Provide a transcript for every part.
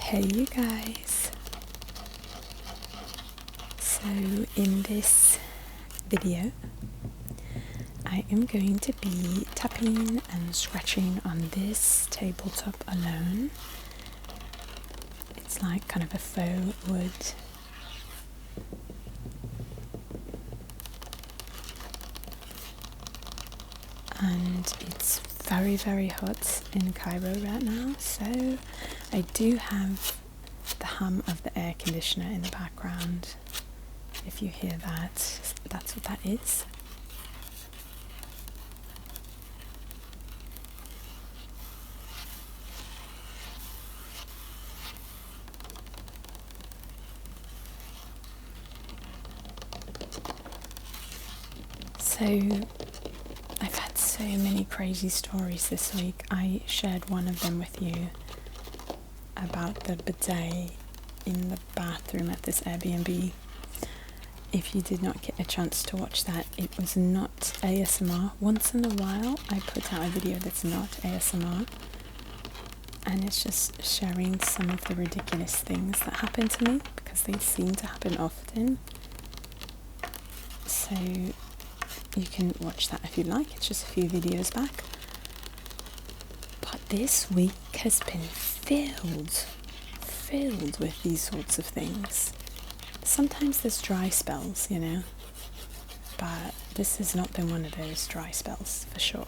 Hey you guys, so in this video I am going to be tapping and scratching on this tabletop alone. It's like kind of a faux wood. And it's very, very hot in Cairo right now, so I do have the hum of the air conditioner in the background. If you hear that, that's what that is. So I've had so many crazy stories this week. I shared one of them with you about the bidet in the bathroom at this Airbnb. If you did not get a chance to watch that, it was not ASMR. Once in a while I put out a video that's not ASMR, and it's just sharing some of the ridiculous things that happen to me, because they seem to happen often. So you can watch that if you like. It's just a few videos back. But this week has been filled with these sorts of things. Sometimes there's dry spells, you know, but this has not been one of those dry spells, for sure.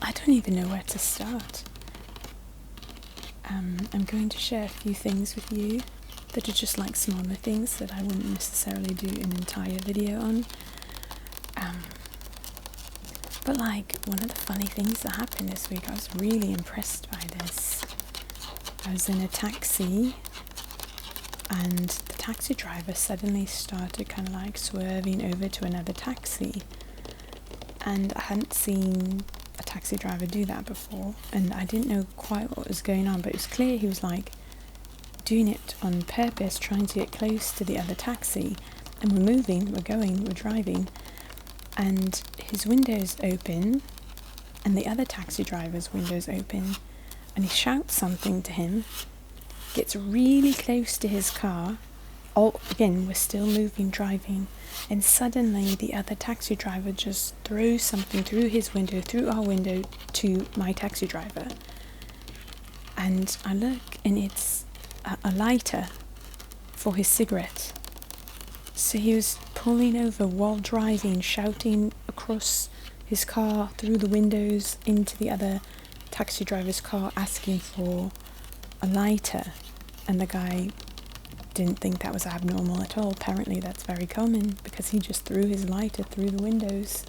I don't even know where to start. I'm going to share a few things with you that are just like smaller things that I wouldn't necessarily do an entire video on. But like, one of the funny things that happened this week, I was really impressed by this. I was in a taxi and the taxi driver suddenly started kind of like swerving over to another taxi, and I hadn't seen a taxi driver do that before, and I didn't know quite what was going on, but it was clear he was like doing it on purpose, trying to get close to the other taxi. And we're driving, and his window's open and the other taxi driver's window's open, and he shouts something to him, gets really close to his car. Again, we're still driving, and suddenly the other taxi driver just throws something through our window to my taxi driver. And I look, and it's a lighter for his cigarette. So he was pulling over while driving, shouting across his car, through the windows, into the other taxi driver's car, asking for a lighter. And the guy didn't think that was abnormal at all. Apparently that's very common, because he just threw his lighter through the windows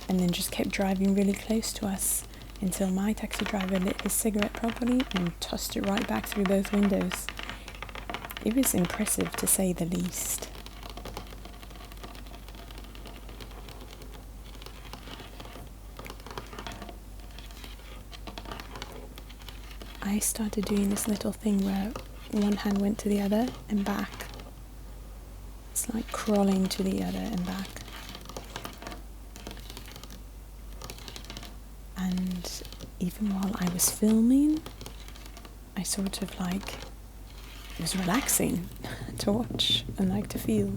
and then just kept driving really close to us until my taxi driver lit his cigarette properly and tossed it right back through both windows. It was impressive, to say the least. I started doing this little thing where one hand went to the other and back. It's like crawling to the other and back. And even while I was filming, I sort of like, it was relaxing to watch and like to feel.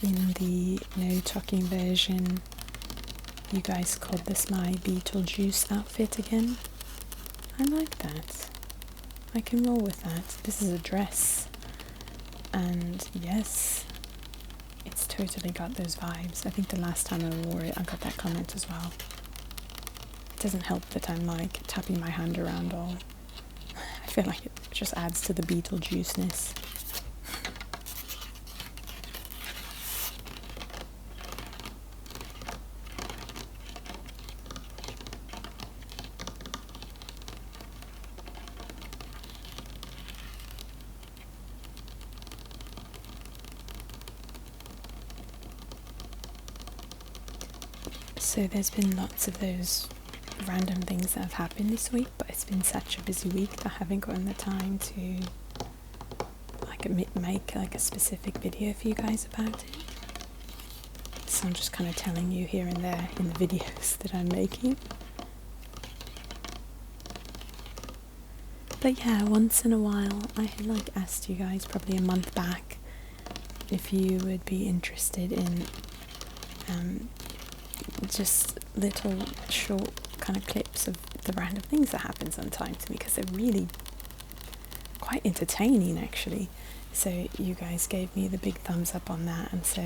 In the no talking version, you guys called this my Beetlejuice outfit again. I like that. I can roll with that. This is a dress, and yes, it's totally got those vibes. I think the last time I wore it, I got that comment as well. It doesn't help that I'm like tapping my hand around all. I feel like it just adds to the Beetlejuiceness. So there's been lots of those random things that have happened this week, but it's been such a busy week that I haven't gotten the time to like make like a specific video for you guys about it. So I'm just kind of telling you here and there in the videos that I'm making. But yeah, once in a while I had like asked you guys probably a month back if you would be interested in just little short kind of clips of the random things that happen sometimes to me, because they're really quite entertaining actually. So you guys gave me the big thumbs up on that, and so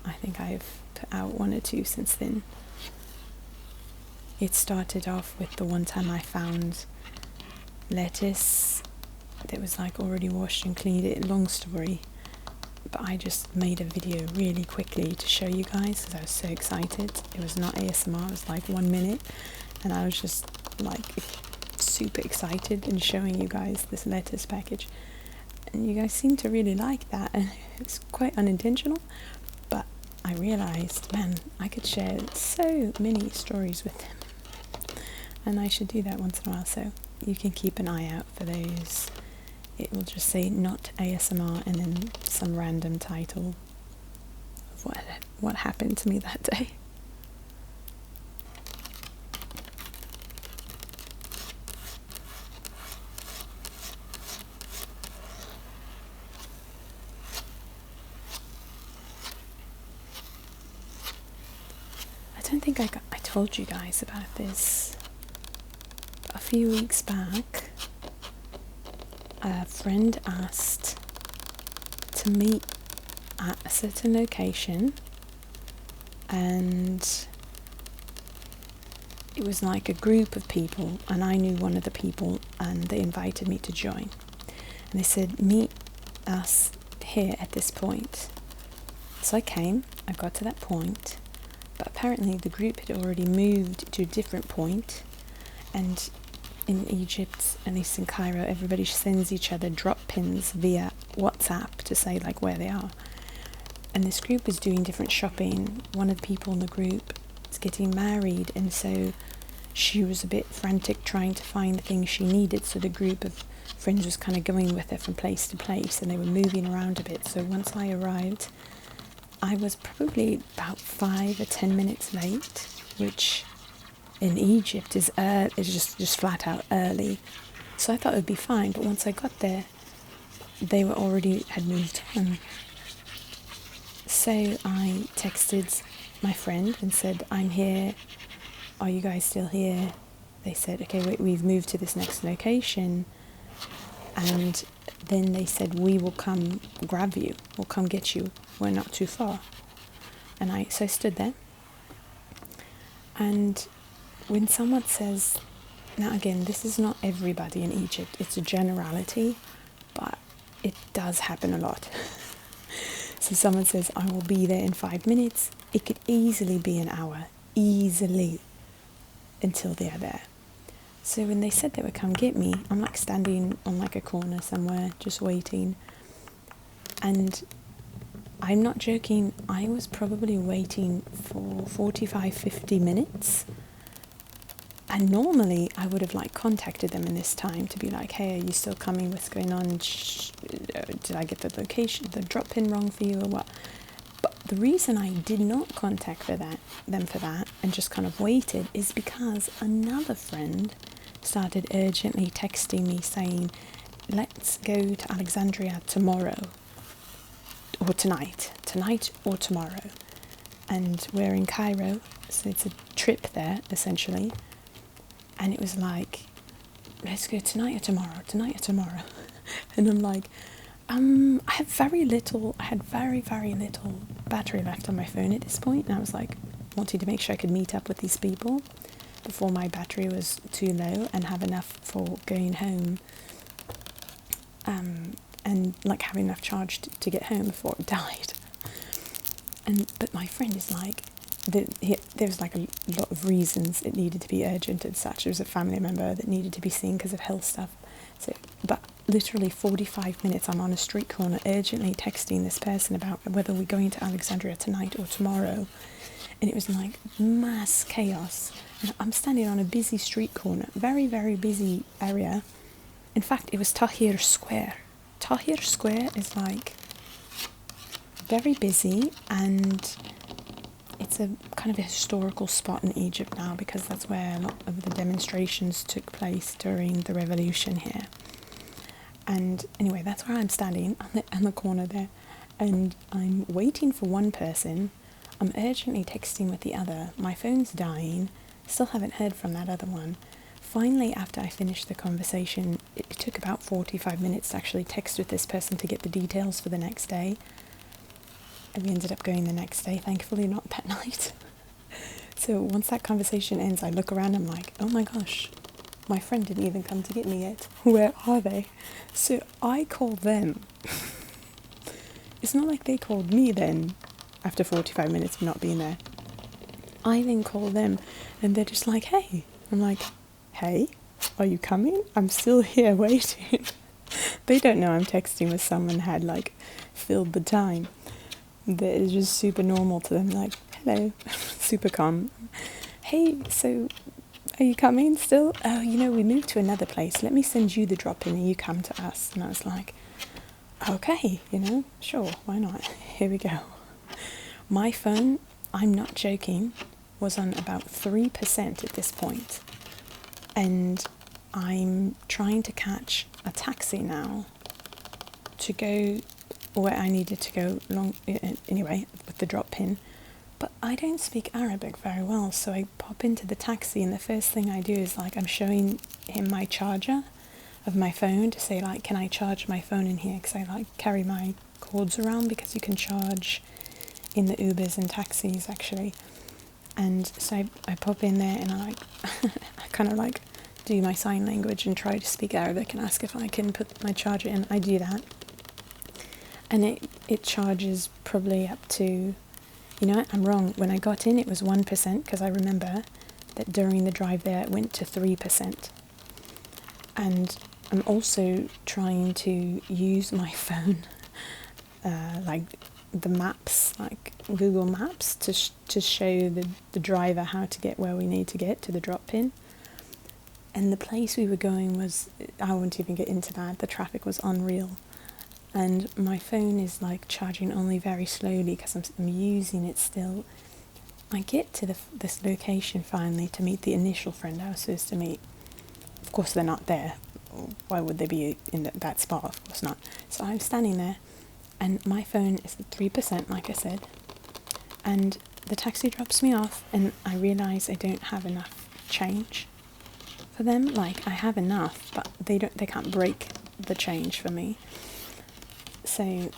I think I've put out one or two since then. It started off with the one time I found lettuce that was like already washed and cleaned. It long story, but I just made a video really quickly to show you guys because I was so excited. It was not ASMR, it was like 1 minute, and I was just like super excited in showing you guys this lettuce package, and you guys seem to really like that, and it's quite unintentional, but I realized, man, I could share so many stories with them, and I should do that once in a while, so you can keep an eye out for those. It will just say not ASMR and then some random title of what happened to me that day. I don't think I told you guys about this. A few weeks back, a friend asked to meet at a certain location, and it was like a group of people, and I knew one of the people, and they invited me to join, and they said meet us here at this point. So I came, I got to that point, but apparently the group had already moved to a different point, and in Egypt, at least in Cairo, everybody sends each other drop pins via WhatsApp to say like where they are. And this group was doing different shopping. One of the people in the group is getting married, and so she was a bit frantic trying to find the things she needed, so the group of friends was kind of going with her from place to place, and they were moving around a bit. So once I arrived, I was probably about 5 or 10 minutes late, which in Egypt is just flat out early. So I thought it would be fine, but once I got there, they were already had moved on. So I texted my friend and said, I'm here, are you guys still here? They said, okay, wait, we've moved to this next location. And then they said, we will come grab you, we'll come get you, we're not too far. And I stood there, and when someone says, now again, this is not everybody in Egypt, it's a generality, but it does happen a lot. So someone says, I will be there in 5 minutes, it could easily be an hour, easily, until they are there. So when they said they would come get me, I'm like standing on like a corner somewhere, just waiting, and I'm not joking, I was probably waiting for 45-50 minutes. And normally I would have like contacted them in this time to be like, hey, are you still coming? What's going on? Did I get the location, the drop pin wrong for you or what? But the reason I did not contact them for that and just kind of waited is because another friend started urgently texting me saying, let's go to Alexandria tomorrow or tonight or tomorrow. And we're in Cairo, so it's a trip there essentially. And it was like, let's go tonight or tomorrow. And I'm like, I had very, very little battery left on my phone at this point. And I was like, wanting to make sure I could meet up with these people before my battery was too low and have enough for going home. And like having enough charge to get home before it died. But my friend is like, there was like a lot of reasons it needed to be urgent and such. There was a family member that needed to be seen because of health stuff. So, but literally 45 minutes I'm on a street corner urgently texting this person about whether we're going to Alexandria tonight or tomorrow. and it was like mass chaos. And I'm standing on a busy street corner, very, very busy area. In fact, it was Tahrir Square. Tahrir Square is like very busy, and it's a kind of a historical spot in Egypt now, because that's where a lot of the demonstrations took place during the revolution here. And anyway, that's where I'm standing on the corner there, and I'm waiting for one person. I'm urgently texting with the other. My phone's dying. Still haven't heard from that other one. Finally, after I finished the conversation, it took about 45 minutes to actually text with this person to get the details for the next day. And we ended up going the next day, thankfully not that night. So once that conversation ends, I look around, I'm like, oh my gosh, my friend didn't even come to get me yet. Where are they? So I called them. It's not like they called me then, after 45 minutes of not being there. I then called them, and they're just like, hey. I'm like, hey, are you coming? I'm still here waiting. They don't know I'm texting with someone had like filled the time. That is just super normal to them, like, hello, super calm. Hey, so are you coming still? Oh, we moved to another place. Let me send you the drop-in and you come to us. And I was like, okay, sure, why not? Here we go. My phone, I'm not joking, was on about 3% at this point. And I'm trying to catch a taxi now to go where I needed to go anyway, with the drop pin. But I don't speak Arabic very well, so I pop into the taxi, and the first thing I do is like I'm showing him my charger of my phone to say like, can I charge my phone in here? Because I like carry my cords around, because you can charge in the Ubers and taxis actually. And so I pop in there, and I kind of like do my sign language and try to speak Arabic and ask if I can put my charger in. I do that. And it charges probably up to, I'm wrong. When I got in, it was 1%, because I remember that during the drive there, it went to 3%. And I'm also trying to use my phone, like the maps, like Google Maps, to show the driver how to get where we need to get to the drop pin. And the place we were going was, I won't even get into that. The traffic was unreal. And my phone is like charging only very slowly, because I'm using it still. I get to this location finally to meet the initial friend I was supposed to meet. Of course they're not there. Why would they be in that spot? Of course not. So I'm standing there, and my phone is at 3%, like I said. And the taxi drops me off, and I realise I don't have enough change for them. Like, I have enough, but they can't break the change for me. So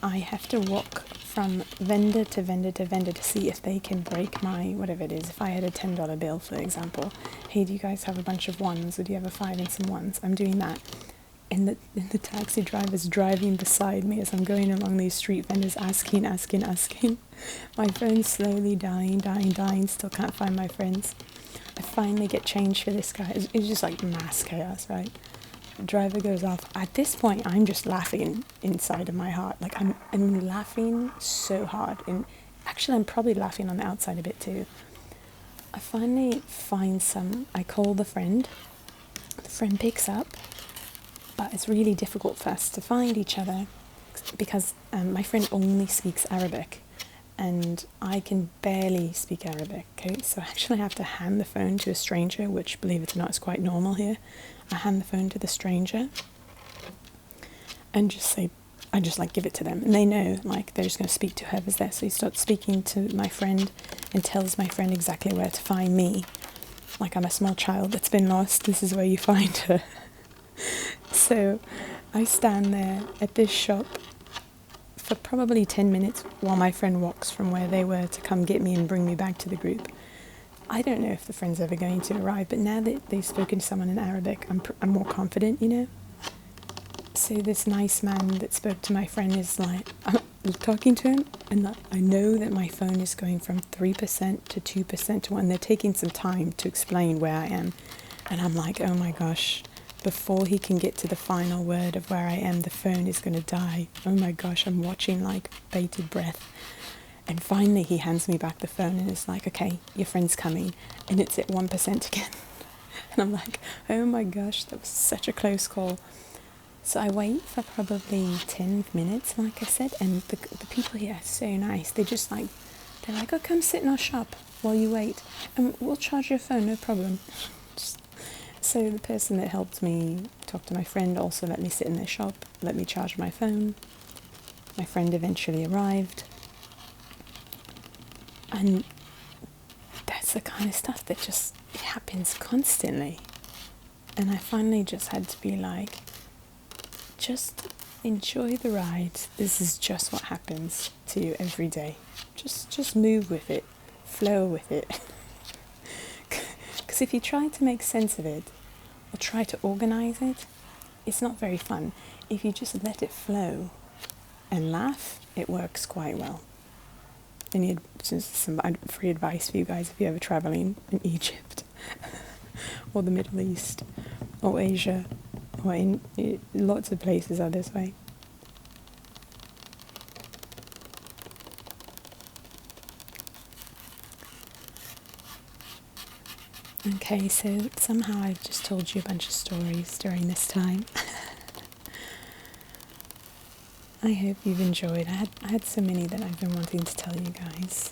I have to walk from vendor to vendor to vendor to see if they can break my, whatever it is. If I had a $10 bill, for example, hey, do you guys have a bunch of ones, or do you have a 5 and some ones? I'm doing that. And the taxi driver's driving beside me as I'm going along these street vendors, asking. My phone's slowly dying, still can't find my friends. I finally get change for this guy. It's just like mass chaos, right? Driver goes off. At this point, I'm just laughing inside of my heart. Like, I'm laughing so hard, and actually I'm probably laughing on the outside a bit too. I finally find I call the friend picks up, but it's really difficult for us to find each other, because my friend only speaks Arabic and I can barely speak Arabic. Okay, so I actually have to hand the phone to a stranger, which, believe it or not, is quite normal here. I hand the phone to the stranger and I just like give it to them, and they know like they're just going to speak to whoever's there. So he starts speaking to my friend and tells my friend exactly where to find me. Like I'm a small child that's been lost. This is where you find her. So I stand there at this shop for probably 10 minutes while my friend walks from where they were to come get me and bring me back to the group. I don't know if the friend's ever going to arrive, but now that they've spoken to someone in Arabic, I'm more confident, So this nice man that spoke to my friend is like, I'm talking to him, and I know that my phone is going from 3% to 2% to 1. They're taking some time to explain where I am, and I'm like, oh my gosh, before he can get to the final word of where I am, the phone is going to die. Oh my gosh, I'm watching like bated breath. And finally he hands me back the phone and is like, okay, your friend's coming, and it's at 1% again. And I'm like, oh my gosh, that was such a close call. So I wait for probably 10 minutes, like I said, and the people here are so nice. They're like, oh, come sit in our shop while you wait, and we'll charge your phone, no problem. So the person that helped me talk to my friend also let me sit in their shop, let me charge my phone. My friend eventually arrived. And that's the kind of stuff that just happens constantly. And I finally just had to be like, just enjoy the ride. This is just what happens to you every day. Just move with it, flow with it. Because if you try to make sense of it or try to organize it, it's not very fun. If you just let it flow and laugh, it works quite well. And just some free advice for you guys if you're ever traveling in Egypt or the Middle East or Asia, or in lots of places are this way. Okay, so somehow I've just told you a bunch of stories during this time. I hope you've enjoyed. I had so many that I've been wanting to tell you guys.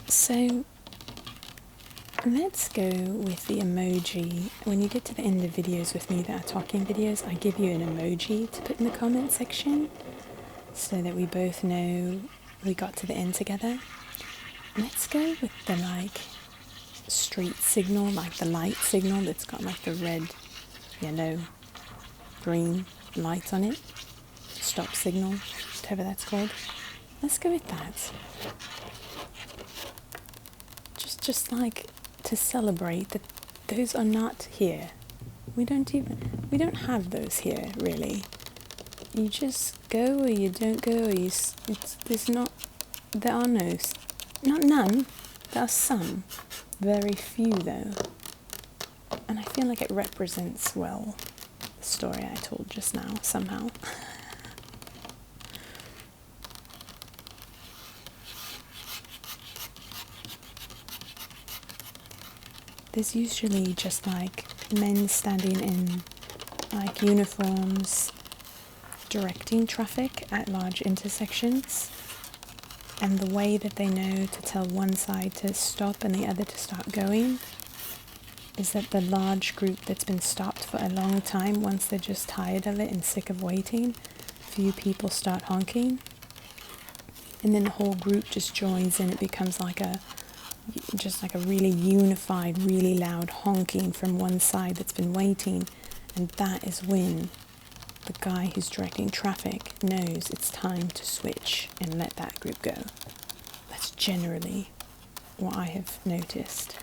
So let's go with the emoji. When you get to the end of videos with me that are talking videos, I give you an emoji to put in the comment section so that we both know we got to the end together. Let's go with the street signal, like the light signal that's got like the red, yellow, green lights on it. Stop signal, whatever that's called. Let's go with that. Just like to celebrate that those are not here. We don't have those here, really. You just go or you don't go, or there are no, not none, there are some, very few though. And I feel like it represents well the story I told just now, somehow. There's usually just like men standing in like uniforms directing traffic at large intersections, and the way that they know to tell one side to stop and the other to start going is that the large group that's been stopped for a long time, once they're just tired of it and sick of waiting, few people start honking, and then the whole group just joins in. It becomes like a really unified, really loud honking from one side that's been waiting, and that is when the guy who's directing traffic knows it's time to switch and let that group go. That's generally what I have noticed.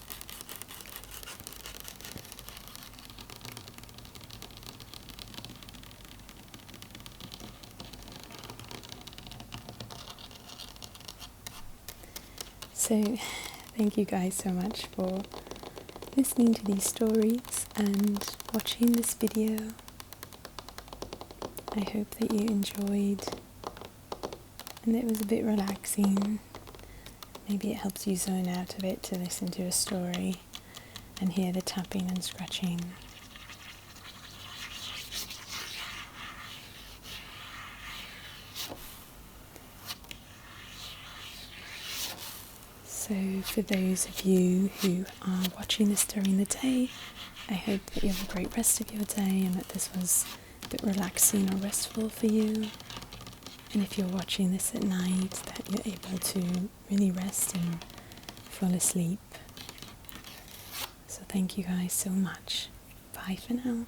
So thank you guys so much for listening to these stories and watching this video. I hope that you enjoyed and it was a bit relaxing. Maybe it helps you zone out of it to listen to a story and hear the tapping and scratching. So for those of you who are watching this during the day, I hope that you have a great rest of your day and that this was a bit relaxing or restful for you. And if you're watching this at night, that you're able to really rest and fall asleep. So thank you guys so much. Bye for now.